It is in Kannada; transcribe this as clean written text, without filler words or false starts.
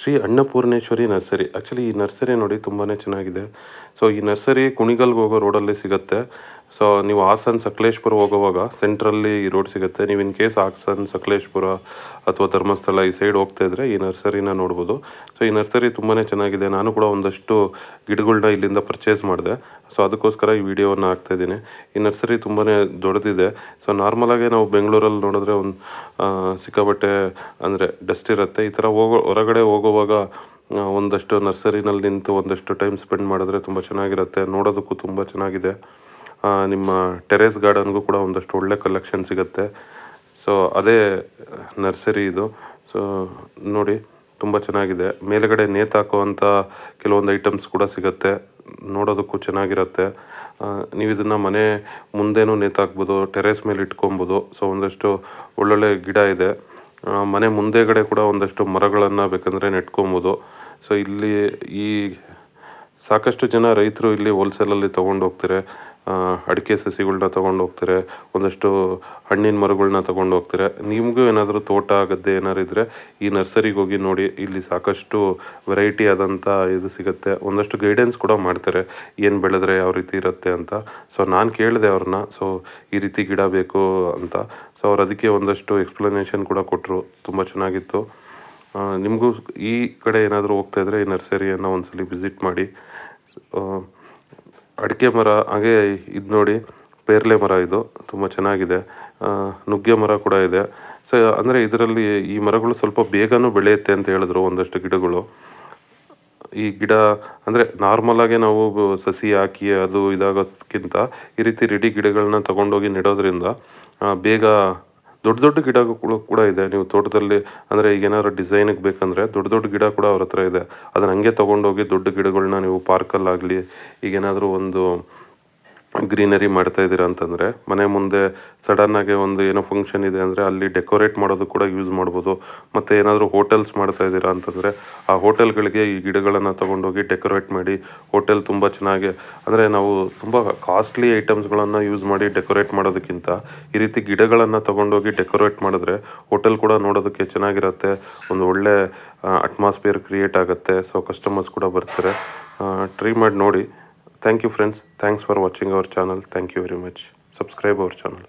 ಶ್ರೀ ಅನ್ನಪೂರ್ಣೇಶ್ವರಿ ನರ್ಸರಿ. ಆ್ಯಕ್ಚುಲಿ ಈ ನರ್ಸರಿ ನೋಡಿ ತುಂಬಾ ಚೆನ್ನಾಗಿದೆ. ಸೊ ಈ ನರ್ಸರಿ ಕುಣಿಗಲ್ಗೆ ಹೋಗೋ ರೋಡಲ್ಲಿ ಸಿಗುತ್ತೆ. ಸೊ ನೀವು ಹಾಸನ ಸಕಲೇಶಪುರ ಹೋಗುವಾಗ ಸೆಂಟ್ರಲ್ಲಿ ಈ ರೋಡ್ ಸಿಗುತ್ತೆ. ನೀವು ಇನ್ ಕೇಸ್ ಹಾಸನ ಸಕಲೇಶಪುರ ಅಥವಾ ಧರ್ಮಸ್ಥಳ ಈ ಸೈಡ್ ಹೋಗ್ತಾ ಇದ್ದರೆ ಈ ನರ್ಸರಿನ ನೋಡ್ಬೋದು. ಸೊ ಈ ನರ್ಸರಿ ತುಂಬಾ ಚೆನ್ನಾಗಿದೆ. ನಾನು ಕೂಡ ಒಂದಷ್ಟು ಗಿಡಗಳ್ನ ಇಲ್ಲಿಂದ ಪರ್ಚೇಸ್ ಮಾಡಿದೆ. ಸೊ ಅದಕ್ಕೋಸ್ಕರ ಈ ವಿಡಿಯೋವನ್ನು ಹಾಕ್ತಾಯಿದ್ದೀನಿ. ಈ ನರ್ಸರಿ ತುಂಬಾ ದೊಡ್ಡದಿದೆ. ಸೊ ನಾರ್ಮಲಾಗಿ ನಾವು ಬೆಂಗಳೂರಲ್ಲಿ ನೋಡಿದ್ರೆ ಒಂದು ಸಿಕ್ಕಾಪಟ್ಟೆ ಅಂದರೆ ಡಸ್ಟ್ ಇರುತ್ತೆ. ಈ ಥರ ಹೊರಗಡೆ ಹೋಗುವಾಗ ಒಂದಷ್ಟು ನರ್ಸರಿನಲ್ಲಿ ನಿಂತು ಒಂದಷ್ಟು ಟೈಮ್ ಸ್ಪೆಂಡ್ ಮಾಡಿದ್ರೆ ತುಂಬ ಚೆನ್ನಾಗಿರುತ್ತೆ. ನೋಡೋದಕ್ಕೂ ತುಂಬ ಚೆನ್ನಾಗಿದೆ. ನಿಮ್ಮ ಟೆರೇಸ್ ಗಾರ್ಡನ್ಗೂ ಕೂಡ ಒಂದಷ್ಟು ಒಳ್ಳೆ ಕಲೆಕ್ಷನ್ ಸಿಗುತ್ತೆ. ಸೊ ಅದೇ ನರ್ಸರಿ ಇದು. ಸೊ ನೋಡಿ ತುಂಬ ಚೆನ್ನಾಗಿದೆ. ಮೇಲುಗಡೆ ನೇತಾಕುವಂಥ ಕೆಲವೊಂದು ಐಟಮ್ಸ್ ಕೂಡ ಸಿಗುತ್ತೆ. ನೋಡೋದಕ್ಕೂ ಚೆನ್ನಾಗಿರುತ್ತೆ. ನೀವು ಇದನ್ನು ಮನೆ ಮುಂದೆನೂ ನೇತಾಕ್ಬೋದು, ಟೆರೇಸ್ ಮೇಲೆ ಇಟ್ಕೊಬೋದು. ಸೊ ಒಂದಷ್ಟು ಒಳ್ಳೊಳ್ಳೆ ಗಿಡ ಇದೆ. ಮನೆ ಮುಂದೆಗಡೆ ಕೂಡ ಒಂದಷ್ಟು ಮರಗಳನ್ನು ಬೇಕಂದರೆ ನೆಟ್ಕೊಬೋದು. ಸೊ ಇಲ್ಲಿ ಈ ಸಾಕಷ್ಟು ಜನ ರೈತರು ಇಲ್ಲಿ ಹೋಲ್ಸೇಲಲ್ಲಿ ತೊಗೊಂಡು ಹೋಗ್ತಾರೆ. ಅಡಿಕೆ ಸಸಿಗಳ್ನ ತೊಗೊಂಡು ಹೋಗ್ತಾರೆ, ಒಂದಷ್ಟು ಹಣ್ಣಿನ ಮರಗಳ್ನ ತೊಗೊಂಡು ಹೋಗ್ತಾರೆ. ನಿಮಗೂ ಏನಾದರೂ ತೋಟ ಗದ್ದೆ ಏನಾದ್ರು ಇದ್ದರೆ ಈ ನರ್ಸರಿಗೆ ಹೋಗಿ ನೋಡಿ. ಇಲ್ಲಿ ಸಾಕಷ್ಟು ವೆರೈಟಿ ಆದಂಥ ಇದು ಸಿಗುತ್ತೆ. ಒಂದಷ್ಟು ಗೈಡೆನ್ಸ್ ಕೂಡ ಮಾಡ್ತಾರೆ, ಏನು ಬೆಳೆದ್ರೆ ಯಾವ ರೀತಿ ಇರುತ್ತೆ ಅಂತ. ಸೊ ನಾನು ಕೇಳಿದೆ ಅವ್ರನ್ನ, ಸೊ ಈ ರೀತಿ ಗಿಡ ಬೇಕು ಅಂತ. ಸೊ ಅವ್ರು ಅದಕ್ಕೆ ಒಂದಷ್ಟು ಎಕ್ಸ್ಪ್ಲನೇಷನ್ ಕೂಡ ಕೊಟ್ಟರು. ತುಂಬ ಚೆನ್ನಾಗಿತ್ತು. ನಿಮಗೂ ಈ ಕಡೆ ಏನಾದರೂ ಹೋಗ್ತಾ ಇದ್ದರೆ ಈ ನರ್ಸರಿಯನ್ನು ಒಂದ್ಸಲಿ ವಿಸಿಟ್ ಮಾಡಿ. ಅಡಿಕೆ ಮರ, ಹಾಗೆ ಇದು ನೋಡಿ ಪೇರ್ಲೆ ಮರ, ಇದು ತುಂಬ ಚೆನ್ನಾಗಿದೆ. ನುಗ್ಗೆ ಮರ ಕೂಡ ಇದೆ. ಸೊ ಅಂದರೆ ಇದರಲ್ಲಿ ಈ ಮರಗಳು ಸ್ವಲ್ಪ ಬೇಗನೂ ಬೆಳೆಯುತ್ತೆ ಅಂತ ಹೇಳಿದ್ರು ಒಂದಷ್ಟು ಗಿಡಗಳು. ಈ ಗಿಡ ಅಂದರೆ ನಾರ್ಮಲಾಗೆ ನಾವು ಸಸಿ ಹಾಕಿ ಅದು ಇದಾಗೋದಕ್ಕಿಂತ ಈ ರೀತಿ ರೆಡಿ ಗಿಡಗಳನ್ನ ತೊಗೊಂಡೋಗಿ ನೆಡೋದ್ರಿಂದ ಬೇಗ ದೊಡ್ಡ ದೊಡ್ಡ ಗಿಡಗಳು ಕೂಡ ಇದೆ. ನೀವು ತೋಟದಲ್ಲಿ ಅಂದರೆ ಈಗ ಏನಾದ್ರು ಡಿಸೈನಿಗೆ ಬೇಕಂದರೆ ದೊಡ್ಡ ದೊಡ್ಡ ಗಿಡ ಕೂಡ ಅವ್ರ ಹತ್ರ ಇದೆ. ಅದನ್ನ ಹಂಗೆ ತೊಗೊಂಡೋಗಿ ದೊಡ್ಡ ಗಿಡಗಳನ್ನ ನೀವು ಪಾರ್ಕಲ್ಲಾಗಲಿ ಈಗೇನಾದರೂ ಒಂದು ಗ್ರೀನರಿ ಮಾಡ್ತಾ ಇದ್ದೀರಾ ಅಂತಂದರೆ ಮನೆ ಮುಂದೆ ಸಡನ್ನಾಗಿ ಒಂದು ಏನೋ ಫಂಕ್ಷನ್ ಇದೆ ಅಂದರೆ ಅಲ್ಲಿ ಡೆಕೋರೇಟ್ ಮಾಡೋದು ಕೂಡ ಯೂಸ್ ಮಾಡ್ಬೋದು. ಮತ್ತು ಏನಾದರೂ ಹೋಟೆಲ್ಸ್ ಮಾಡ್ತಾ ಇದ್ದೀರಾ ಅಂತಂದರೆ ಆ ಹೋಟೆಲ್ಗಳಿಗೆ ಈ ಗಿಡಗಳನ್ನು ತೊಗೊಂಡೋಗಿ ಡೆಕೋರೇಟ್ ಮಾಡಿ ಹೋಟೆಲ್ ತುಂಬ ಚೆನ್ನಾಗಿ, ಅಂದರೆ ನಾವು ತುಂಬ ಕಾಸ್ಟ್ಲಿ ಐಟಮ್ಸ್ಗಳನ್ನು ಯೂಸ್ ಮಾಡಿ ಡೆಕೋರೇಟ್ ಮಾಡೋದಕ್ಕಿಂತ ಈ ರೀತಿ ಗಿಡಗಳನ್ನು ತೊಗೊಂಡೋಗಿ ಡೆಕೋರೇಟ್ ಮಾಡಿದ್ರೆ ಹೋಟೆಲ್ ಕೂಡ ನೋಡೋದಕ್ಕೆ ಚೆನ್ನಾಗಿರುತ್ತೆ. ಒಂದು ಒಳ್ಳೆ ಅಟ್ಮಾಸ್ಫಿಯರ್ ಕ್ರಿಯೇಟ್ ಆಗುತ್ತೆ. ಸೊ ಕಸ್ಟಮರ್ಸ್ ಕೂಡ ಬರ್ತಾರೆ. ಟ್ರೈ ಮಾಡಿ ನೋಡಿ. Thank you friends. Thanks for watching our channel. Thank you very much. Subscribe our channel.